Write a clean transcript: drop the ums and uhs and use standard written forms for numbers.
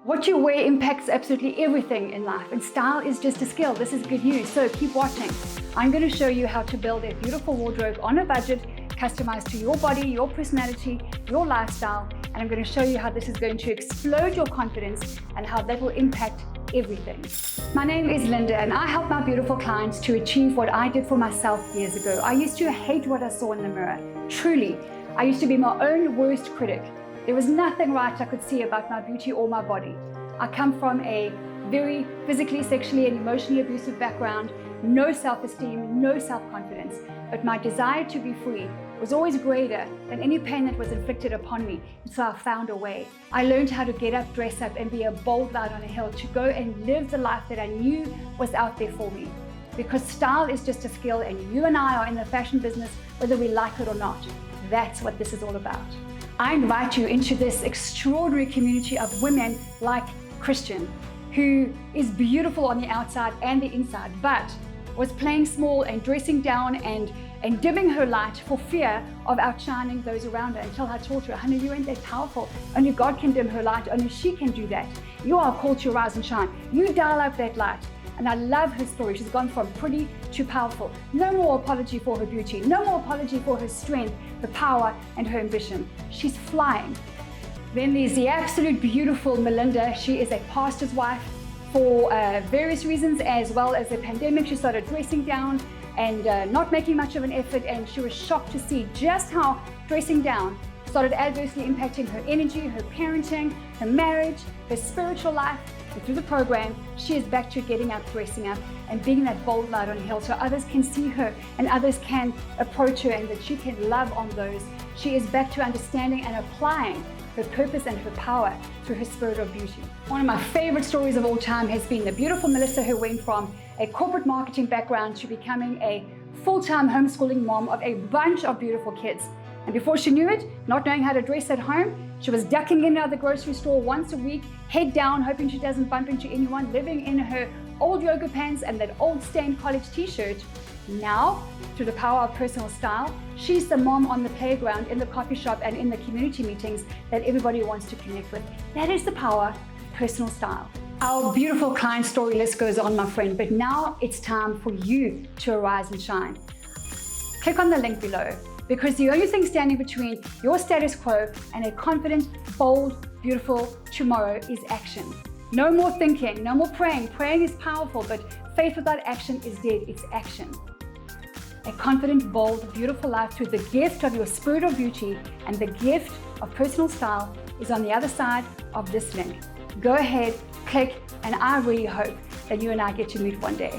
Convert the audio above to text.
What you wear impacts absolutely everything in life, and style is just a skill. This is good news, so keep watching. I'm going to show you how to build a beautiful wardrobe on a budget, customized to your body, your personality, your lifestyle, and I'm going to show you how this is going to explode your confidence and how that will impact everything. My name is Linda, and I help my beautiful clients to achieve what I did for myself years ago. I used to hate what I saw in the mirror. Truly, I used to be my own worst critic. There was nothing right I could see about my beauty or my body. I come from a very physically, sexually, and emotionally abusive background, no self-esteem, no self-confidence, but my desire to be free was always greater than any pain that was inflicted upon me, and so I found a way. I learned how to get up, dress up, and be a bold light on a hill, to go and live the life that I knew was out there for me. Because style is just a skill, and you and I are in the fashion business whether we like it or not. That's what this is all about. I invite you into this extraordinary community of women like Christian, who is beautiful on the outside and the inside, but was playing small and dressing down and dimming her light for fear of outshining those around her, until I taught her, honey, you ain't that powerful. Only God can dim her light. Only she can do that. You are called to rise and shine. You dial up that light. And I love her story. She's gone from pretty to powerful. No more apology for her beauty. No more apology for her strength, her power, and her ambition. She's flying. Then there's the absolute beautiful Melinda. She is a pastor's wife. For various reasons, as well as the pandemic, she started dressing down and not making much of an effort, and she was shocked to see just how dressing down started adversely impacting her energy, her parenting, her marriage, her spiritual life. And through the program, she is back to getting up, dressing up, and being that bold light on a hill, so others can see her and others can approach her, and that she can love on those. She is back to understanding and applying her purpose and her power through her spirit of beauty. One of my favorite stories of all time has been the beautiful Melissa, who went from a corporate marketing background to becoming a full-time homeschooling mom of a bunch of beautiful kids. And before she knew it, not knowing how to dress at home, she was ducking in and out of the grocery store once a week, head down, hoping she doesn't bump into anyone, living in her old yoga pants and that old stained college t-shirt. Now, through the power of personal style, she's the mom on the playground, in the coffee shop, and in the community meetings that everybody wants to connect with. That is the power of personal style. Our beautiful client story list goes on, my friend, but now it's time for you to arise and shine. Click on the link below, because the only thing standing between your status quo and a confident, bold, beautiful tomorrow is action. No more thinking, no more praying. Praying is powerful, but faith without action is dead. It's action. A confident, bold, beautiful life through the gift of your spirit of beauty and the gift of personal style is on the other side of this link. Go ahead, click, and I really hope that you and I get to meet one day.